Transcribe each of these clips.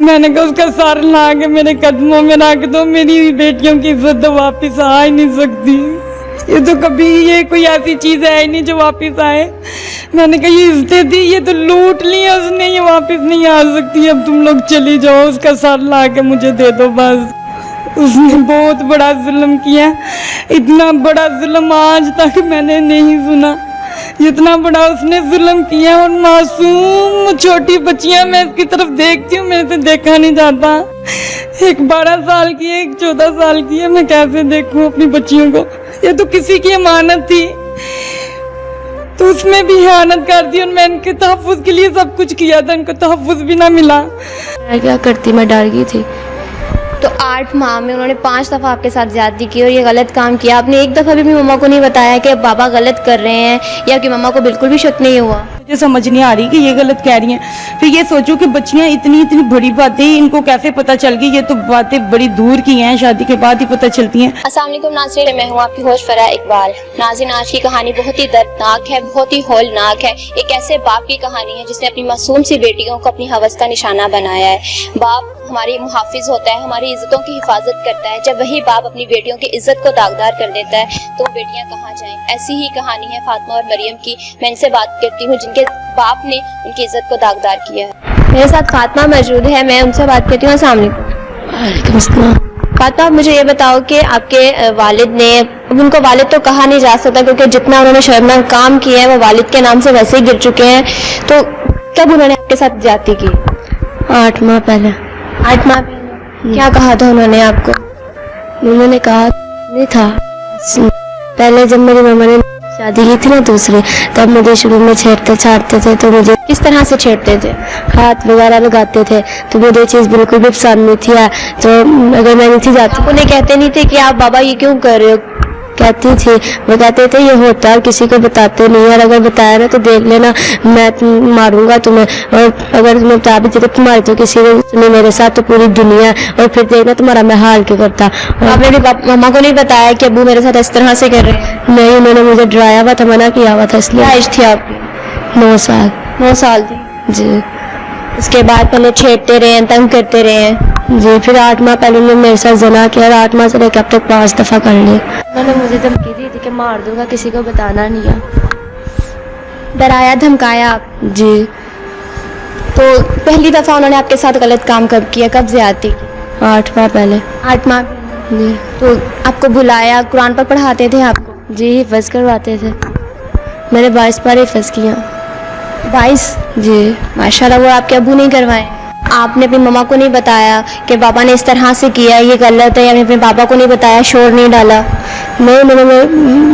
میں نے کہا اس کا سر لا کے میرے قدموں میں رکھ دو، میری بیٹیوں کی عزت تو واپس آ ہی نہیں سکتی، یہ تو کبھی یہ کوئی ایسی چیز ہے ہی نہیں جو واپس آئے۔ میں نے کہا یہ عزتیں تھی، یہ تو لوٹ لی ہے اس نے، یہ واپس نہیں آ سکتی، اب تم لوگ چلی جاؤ، اس کا سر لا کے مجھے دے دو بس۔ اس نے بہت بڑا ظلم کیا، اتنا بڑا ظلم آج تک میں نے نہیں سنا جتنا بڑا اس نے ظلم کیا، اور معصوم چھوٹی بچیاں میں اس کی طرف دیکھتی ہوں، میرے سے دیکھا نہیں جاتا، ایک 12 سال کی ہے، ایک 14 سال کی ہے، میں کیسے دیکھوں اپنی بچیوں کو؟ یہ تو کسی کی امانت تھی، تو اس میں بھی خیانت کر دی، اور میں ان کے تحفظ کے لیے سب کچھ کیا تھا، ان کو تحفظ بھی نہ ملا۔ میں کیا کرتی، میں ڈر گئی تھی۔ تو 8 ماہ میں انہوں نے 5 دفعہ آپ کے ساتھ زیادتی کی اور یہ غلط کام کیا، آپ نے ایک دفعہ بھی مما کو نہیں بتایا کہ بابا غلط کر رہے ہیں، یا کہ مما کو بالکل بھی شک نہیں ہوا؟ مجھے سمجھ نہیں آ رہی کہ یہ غلط کہہ رہی ہیں، پھر یہ سوچو کہ بچیاں اتنی بڑی باتیں ان کو کیسے پتہ چل گئی، یہ تو باتیں بڑی دور کی ہیں، شادی کے بعد ہی پتہ چلتی ہیں۔ السلام علیکم ناظرین، میں ہوں آپ کی ہوسٹ فرح اقبال۔ ناظرین، آج کی کہانی بہت ہی دردناک ہے، بہت ہی ہولناک ہے۔ ایک ایسے باپ کی کہانی ہے جس نے اپنی معصوم سی بیٹیوں کو اپنی ہوس کا نشانہ بنایا ہے۔ باپ ہماری محافظ ہوتا ہے، ہماری عزتوں کی حفاظت کرتا ہے، جب وہی باپ اپنی بیٹیوں کی عزت کو داغدار کر دیتا ہے تو وہ بیٹیاں کہاں جائیں؟ ایسی ہی کہانی ہے فاطمہ اور مریم کی۔ میں ان سے بات کرتی ہوں جن کے باپ نے ان کی عزت کو داغدار کیا ہے۔ میرے ساتھ فاطمہ موجود ہے، میں ان سے بات کرتی ہوں۔ السلام علیکم۔ وعلیکم السلام۔ فاطمہ، آپ مجھے یہ بتاؤ کہ آپ کے والد نے، ان کو والد تو کہا نہیں جا سکتا کیونکہ جتنا انہوں نے شرمناک کام کیا ہے وہ والد کے نام سے ویسے ہی گر چکے ہیں، تو کب انہوں نے آپ کے ساتھ زیادتی کی؟ 8 ماہ پہلے۔ 8 ماہ پہلے۔ کیا کہا تھا انہوں نے آپ کو؟ انہوں نے کہا نہیں تھا، پہلے جب میری ماما نے شادی کی تھی نا دوسری، تب مجھے شروع میں چھیڑتے چھاڑتے تھے، تو مجھے کس طرح سے چھیڑتے تھے؟ ہاتھ وغیرہ لگاتے تھے، تو مجھے یہ چیز بالکل بھی پسند نہیں تھی، تو اگر میں نہیں تھی جاتی، آپ انہیں کہتے نہیں تھے کہ آپ بابا یہ کیوں کر رہے ہو؟ کہتی تھی، وہ کہتے تھے یہ ہوتا ہے کسی کو بتاتے نہیں، اور اگر بتایا نا تو دیکھ لینا میں ماروں گا تمہیں، اور اگر تمہیں بتا بھی دیتے تمہاری تو کسی نے سنی میرے ساتھ تو پوری دنیا، اور پھر دیکھنا تمہارا میں حال کیا کرتا۔ آپ نے بھی ماما کو نہیں بتایا کہ ابو میرے ساتھ اس طرح سے کر رہے ہیں؟ نہیں، انہوں نے مجھے ڈرایا ہوا تھا، منع کیا ہوا تھا، اس لیے۔ کیا ایج تھی آپ کی؟ 9 سال۔ 9 سال تھی۔ جی اس کے بعد پہلے چھیڑتے رہے ہیں، تنگ کرتے رہے ہیں؟ جی، پھر 8 ماہ پہلے انہوں نے میرے ساتھ زنا کیا، اور 8 ماہ سے لے کے اب تک 5 دفعہ کر لیا۔ انہوں نے مجھے دھمکی دی تھی کہ مار دوں گا، کسی کو بتانا نہیں ہے۔ ڈرایا دھمکایا آپ؟ جی۔ تو پہلی دفعہ انہوں نے آپ کے ساتھ غلط کام کب کیا، کب زیادتی کی؟ 8 ماہ پہلے۔ 8 ماہ پہلے۔ جی۔ تو آپ کو بلایا، قرآن پر پڑھاتے تھے آپ کو؟ جی، حفظ کرواتے تھے، میں نے 22 بار حفظ کیا۔ 22؟ جی۔ ماشاءاللہ، وہ آپ کے ابو نہیں کروائے؟ آپ نے اپنی مما کو نہیں بتایا کہ بابا نے اس طرح سے کیا، یہ غلط ہے، یا اپنے بابا کو نہیں بتایا، شور نہیں ڈالا؟ نہیں، انہوں نے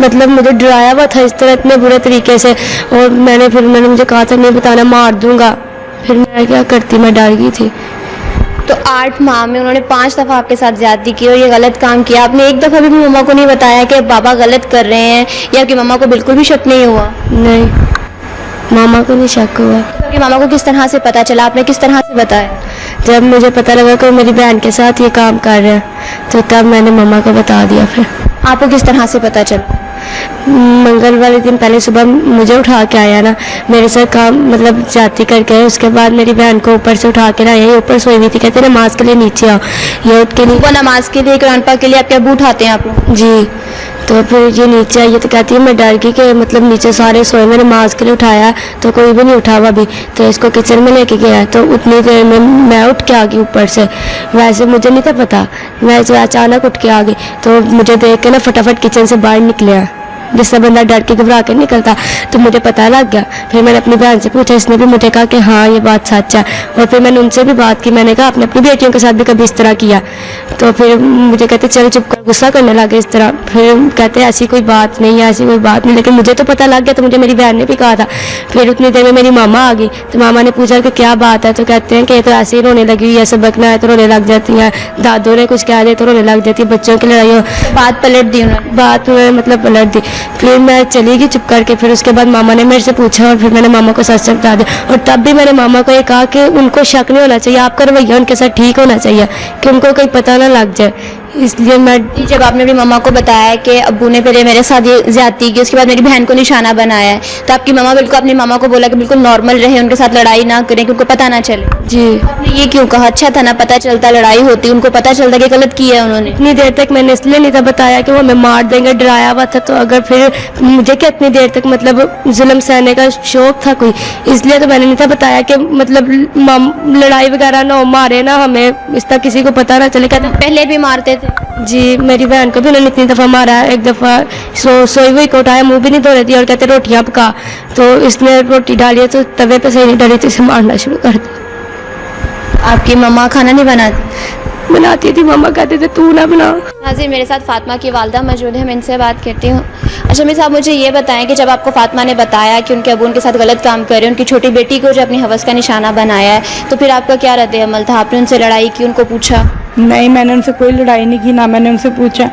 مطلب مجھے ڈرایا ہوا تھا اس طرح اتنے برے طریقے سے، اور انہوں نے مجھے کہا تھا نہیں بتانا، مار دوں گا، پھر میں کیا کرتی، میں ڈر گئی تھی۔ تو 8 ماہ میں انہوں نے 5 دفعہ آپ کے ساتھ زیادتی کی اور یہ غلط کام کیا، آپ نے ایک دفعہ بھی مما کو نہیں بتایا کہ بابا غلط کر رہے ہیں، یا کہ مما کو بالکل بھی شک نہیں ہوا؟ نہیں، ماما کو نہیں شک ہوا۔ کہ ماما کو کس طرح سے پتا چلا، آپ نے کس طرح سے بتایا؟ جب مجھے پتہ لگا کہ میری بہن کے ساتھ یہ کام کر رہے ہیں تو تب میں نے ماما کو بتا دیا۔ پھر آپ کو کس طرح سے پتا چلا؟ منگل والے دن پہلے صبح مجھے اٹھا کے آیا نا، میرے ساتھ کام مطلب جاتی کر کے، اس کے بعد میری بہن کو اوپر سے اٹھا کے لایا، یہ اوپر سوئی ہوئی تھی، کہتے نماز کے لیے نیچے آؤ، یہ اٹھ کے نہیں، وہ نماز کے لیے، قرآن پاک کے لیے آپ کے ابو اٹھاتے ہیں آپ لوگ؟ جی۔ تو پھر یہ نیچے آئی تو کہتی ہے میں ڈر گئی کہ مطلب نیچے سارے سوئے، میں نماز کے لیے اٹھایا تو کوئی بھی نہیں اٹھا ہوا بھی، تو اس کو کچن میں لے کے گیا، تو اتنی دیر میں میں اٹھ کے آ گئی اوپر سے، ویسے مجھے نہیں تھا پتا، میں اچانک اٹھ کے آ گئی، تو مجھے دیکھ کے نا فٹافٹ کچن سے باہر نکلے، جس سے بندہ ڈر کے گھبرا کے نکلتا، تو مجھے پتہ لگ گیا۔ پھر میں نے اپنی بہن سے پوچھا، اس نے بھی مجھے کہا کہ ہاں یہ بات سچ ہے، اور پھر میں نے ان سے بھی بات کی، میں نے کہا آپ نے اپنی بیٹیوں کے ساتھ بھی کبھی اس طرح کیا؟ تو پھر مجھے کہتے چل چپ کر، غصہ کرنے لگے اس طرح، پھر کہتے ایسی کوئی بات نہیں ہے، ایسی کوئی بات نہیں، لیکن مجھے تو پتہ لگ گیا، تو مجھے میری بہن نے بھی کہا تھا۔ پھر اتنی دیر میں میری ماما آ گئی، تو ماما نے پوچھا کہ کیا بات ہے، تو کہتے ہیں کہ یہ تو ایسے ہی رونے لگی ہوئی ہے، سبق نہ آئے تو رونے لگ جاتی ہیں، دادوں نے کچھ کہہ دے تو رونے لگ جاتی ہے، بچوں کی لڑائی ہو، بات پلٹ دی انہوں نے؟ بات انہوں نے مطلب پلٹ دی۔ پھر میں چلی گئی چپ کر کے، پھر اس کے بعد ماما نے میرے سے پوچھا، اور پھر میں نے ماما کو سچ سچ بتا دیا، اور تب بھی میں نے ماما کو یہ کہا کہ ان کو شک نہیں ہونا چاہیے، آپ کا رویہ ان کے ساتھ ٹھیک ہونا چاہیے کہ ان کو کہیں پتہ نہ لگ جائے، اس لیے میں جب آپ نے اپنی ماما کو بتایا کہ ابو نے پہلے میرے ساتھ یہ زیادتی کی، اس کے بعد میری بہن کو نشانہ بنایا ہے، تو آپ کی ماما بالکل اپنی ماما کو بولا کہ بالکل نارمل رہے، ان کے ساتھ لڑائی نہ کریں کہ ان کو پتہ نہ چلے. جی آپ نے یہ کیوں کہا؟ اچھا تھا نا، پتہ چلتا لڑائی ہوتی، ان کو پتہ چلتا کہ غلط کیا ہے انہوں نے. اتنی دیر تک میں نے اس لیے نہیں تھا بتایا کہ وہ ہمیں مار دیں گے، ڈرایا ہوا تھا، تو اگر پھر مجھے کہ اتنی دیر تک مطلب ظلم سہنے کا شوق تھا کوئی، اس لیے تو میں نے نہیں تھا بتایا کہ مطلب لڑائی وغیرہ نہ ہو، مارے نہ ہمیں، اس طرح کسی کو پتہ نہ چلے. کہتے پہلے بھی مارتے تھے؟ جی میری بہن کو بھی انہوں نے اتنی دفعہ مارا ہے. ایک دفعہ سوئی ہوئی کو اٹھایا، منہ بھی نہیں دھو رہی تھی اور کہتے روٹیاں پکا، تو اس نے روٹی ڈالی ہے تو توے پہ صحیح نہیں ڈالی تو اسے مارنا شروع کر دیا. آپ کی ماما کھانا نہیں بناتی؟ بناتی تھی، ماما کہتے تھے تو نہ بنا. ناظرین میرے ساتھ فاطمہ کی والدہ موجود ہے، میں ان سے بات کرتی ہوں. اچھا میرے صاحب مجھے یہ بتائیں کہ جب آپ کو فاطمہ نے بتایا کہ ان کے ابو ان کے ساتھ غلط کام کر رہے ہیں، ان کی چھوٹی بیٹی کو جو اپنی حوث کا نشانہ بنایا ہے، تو پھر آپ کا کیا رد عمل تھا؟ آپ نے ان سے لڑائی کی، ان کو پوچھا؟ نہیں، میں نے ان سے کوئی لڑائی نہیں کی، نہ میں نے ان سے پوچھا.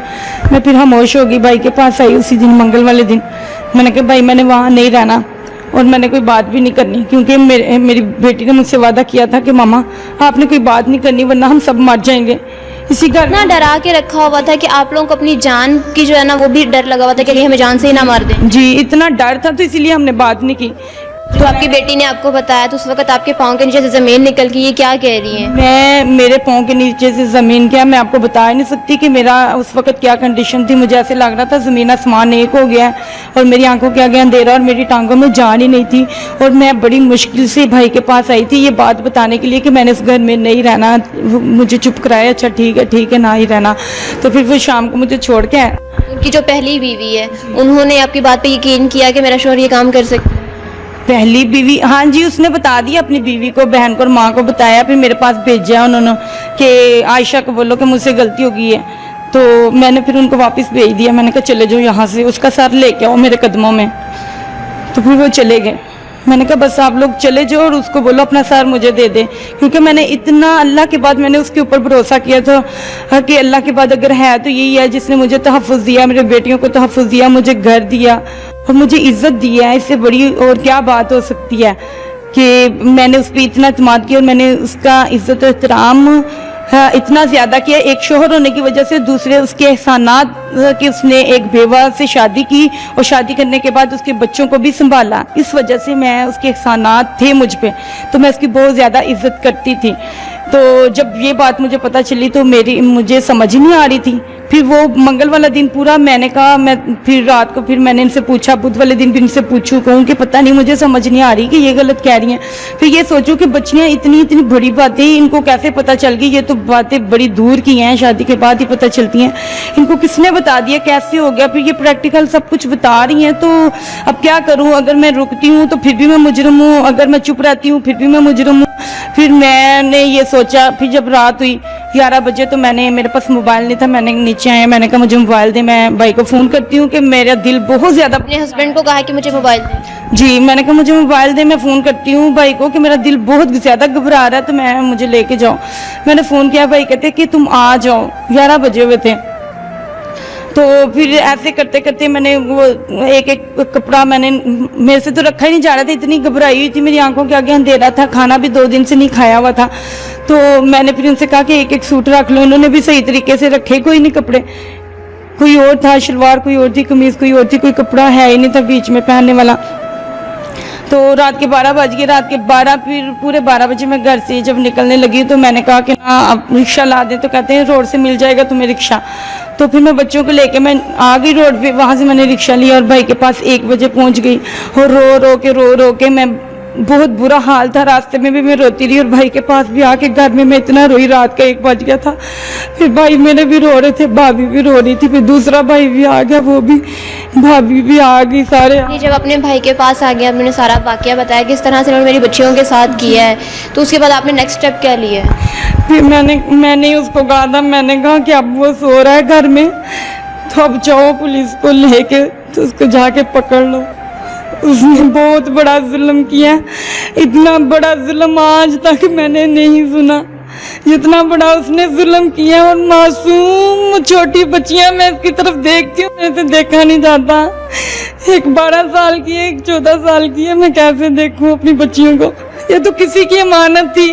میں پھر خاموش ہو گئی. بھائی کے پاس آئی اسی دن، منگل والے دن. میں نے کہا بھائی میں نے وہاں نہیں رہنا اور میں نے کوئی بات بھی نہیں کرنی، کیونکہ میری بیٹی نے مجھ سے وعدہ کیا تھا کہ ماما آپ نے کوئی بات نہیں کرنی ورنہ ہم سب مر جائیں گے. اسی گھر اتنا ڈرا کے رکھا ہوا تھا کہ آپ لوگوں کو اپنی جان کی جو ہے نا وہ بھی ڈر لگا ہوا تھا کہ کہیں ہمیں جان سے ہی نہ مار دیں. جی اتنا ڈر تھا تو اسی لیے ہم نے بات نہیں کی. جو آپ کی بیٹی نے آپ کو بتایا تو اس وقت آپ کے پاؤں کے نیچے سے زمین نکل گئی، یہ کیا کہہ رہی ہیں؟ میرے پاؤں کے نیچے سے زمین کیا میں آپ کو بتا ہی نہیں سکتی کہ میرا اس وقت کیا کنڈیشن تھی. مجھے ایسے لگ رہا تھا زمین آسمان ایک ہو گیا ہے اور میری آنکھوں کے آگے اندھیرا اور میری ٹانگوں میں جان ہی نہیں تھی. اور میں بڑی مشکل سے بھائی کے پاس آئی تھی یہ بات بتانے کے لیے کہ میں نے اس گھر میں نہیں رہنا. مجھے چپ کرایا، اچھا ٹھیک ہے نہ ہی رہنا. تو پھر وہ شام کو مجھے چھوڑ کے آئے. ان کی جو پہلی بیوی ہے انہوں نے آپ کی بات پہ یقین کیا کہ میرا شوہر یہ کام کر سکتا ہے؟ پہلی بیوی، ہاں جی، اس نے بتا دیا اپنی بیوی کو، بہن کو اور ماں کو بتایا. پھر میرے پاس بھیجا انہوں نے کہ عائشہ کو بولو کہ مجھ سے غلطی ہو گئی ہے. تو میں نے پھر ان کو واپس بھیج دیا. میں نے کہا چلے جاؤ یہاں سے، اس کا سر لے کے آؤ میرے قدموں میں. تو پھر وہ چلے گئے. میں نے کہا بس آپ لوگ چلے جاؤ اور اس کو بولو اپنا سر مجھے دے دے، کیونکہ میں نے اتنا اللہ کے بعد میں نے اس کے اوپر بھروسہ کیا تھا کہ اللہ کے بعد اگر ہے تو یہی ہے جس نے مجھے تحفظ دیا، میرے بیٹیوں کو تحفظ دیا، مجھے گھر دیا اور مجھے عزت دی ہے. اس سے بڑی اور کیا بات ہو سکتی ہے کہ میں نے اس پہ اتنا اعتماد کیا اور میں نے اس کا عزت و احترام اتنا زیادہ کیا. ایک شوہر ہونے کی وجہ سے دوسرے اس کے احسانات کہ اس نے ایک بیوہ سے شادی کی اور شادی کرنے کے بعد اس کے بچوں کو بھی سنبھالا، اس وجہ سے میں اس کے احسانات تھے مجھ پہ، تو میں اس کی بہت زیادہ عزت کرتی تھی. تو جب یہ بات مجھے پتہ چلی تو مجھے سمجھ نہیں آ رہی تھی. پھر وہ منگل والا دن پورا میں نے کہا، میں پھر رات کو پھر میں نے ان سے پوچھا، بدھ والے دن بھی ان سے پوچھوں کہوں کہ پتہ نہیں مجھے سمجھ نہیں آ رہی کہ یہ غلط کہہ رہی ہیں. پھر یہ سوچوں کہ بچیاں اتنی بڑی باتیں ان کو کیسے پتہ چل گئی، یہ تو باتیں بڑی دور کی ہیں، شادی کے بعد ہی پتہ چلتی ہیں. ان کو کس نے بتا دیا، کیسے ہو گیا؟ پھر یہ پریکٹیکل سب کچھ بتا رہی ہیں. تو اب کیا کروں؟ اگر میں رکتی ہوں تو پھر بھی میں مجرم ہوں، اگر میں چپ رہتی ہوں پھر بھی میں مجرم ہوں. پھر میں نے یہ سوچا، پھر جب رات ہوئی 11 بجے تو میرے پاس موبائل نہیں تھا، میں نے نیچے آیا، میں نے کہا مجھے موبائل دے، میں بھائی کو فون کرتی ہوں کہ میرا دل بہت زیادہ. اپنے ہسبینڈ کو کہا کہ مجھے موبائل دیں؟ جی میں نے کہا مجھے موبائل دے، میں فون کرتی ہوں بھائی کو کہ میرا دل بہت زیادہ گھبرا رہا ہے تو مجھے لے کے جاؤ. میں نے فون کیا، بھائی کہتے کہ تم آ جاؤ. 11 بجے ہوئے تھے. تو پھر ایسے کرتے کرتے میں نے وہ ایک کپڑا میرے سے تو رکھا ہی نہیں جا رہا تھا، اتنی گھبرائی ہوئی تھی، میری آنکھوں کے آگے اندھیرا تھا، کھانا بھی 2 دن سے نہیں کھایا ہوا تھا. تو میں نے پھر ان سے کہا کہ ایک سوٹ رکھ لو. انہوں نے بھی صحیح طریقے سے رکھے کوئی نہیں کپڑے. کوئی اور تھا، شلوار کوئی اور تھی، قمیض کوئی اور تھی، کوئی کپڑا ہے ہی نہیں تھا بیچ میں پہننے والا. تو رات کے 12 بج گئے. رات کے 12 پھر پورے 12 بجے میں گھر سے جب نکلنے لگی تو میں نے کہا کہ نا اب رکشہ لا دیں. تو کہتے ہیں روڈ سے مل جائے گا تمہیں رکشہ. تو پھر میں بچوں کو لے کے میں آ گئی روڈ پہ، وہاں سے میں نے رکشہ لیا اور بھائی کے پاس 1 بجے پہنچ گئی. اور رو کے میں بہت برا حال تھا، راستے میں بھی میں روتی رہی اور بھائی کے پاس بھی آ کے گھر میں اتنا روئی. رات کا 1 بج گیا تھا. پھر بھائی میرے بھی رو رہے تھے، بھابھی بھی رو رہی تھی، پھر دوسرا بھائی بھی آ گیا، وہ بھی، بھابھی بھی آ گئی، سارے. جب اپنے بھائی کے پاس آ گیا، میں نے سارا واقعہ بتایا کس طرح سے انہوں نے میری بچیوں کے ساتھ کیا ہے، تو اس کے بعد آپ نے نیکسٹ اسٹیپ کیا لیا ہے؟ پھر میں نے اس کو کہا تھا، میں نے کہا کہ اب وہ سو رہا ہے گھر میں تو اب جاؤ پولیس کو لے کے تو اس کو جا کے پکڑ لو. اس نے بہت بڑا ظلم کیا، اتنا بڑا ظلم آج تک میں نے نہیں سنا جتنا بڑا اس نے ظلم کیا. اور معصوم چھوٹی بچیاں میں اس کی طرف دیکھتی ہوں، میرے سے دیکھا نہیں جاتا. ایک 12 سال کی ہے، ایک 14 سال کی ہے، میں کیسے دیکھوں اپنی بچیوں کو؟ یہ تو کسی کی امانت تھی.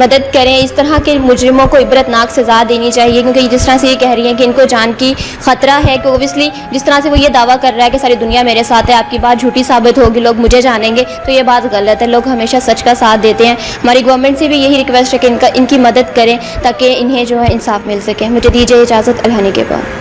مدد کریں. اس طرح کے مجرموں کو عبرتناک سزا دینی چاہیے, کیونکہ جس طرح سے یہ کہہ رہی ہیں کہ ان کو جان کی خطرہ ہے, کہ اوبیسلی جس طرح سے وہ یہ دعویٰ کر رہا ہے کہ ساری دنیا میرے ساتھ ہے, آپ کی بات جھوٹی ثابت ہوگی, لوگ مجھے جانیں گے, تو یہ بات غلط ہے. لوگ ہمیشہ سچ کا ساتھ دیتے ہیں. ہماری گورنمنٹ سے بھی یہی ریکویسٹ ہے کہ ان کی مدد کریں تاکہ انہیں جو ہے انصاف مل سکے. مجھے دیجیے اجازت. الہانی کے بعد.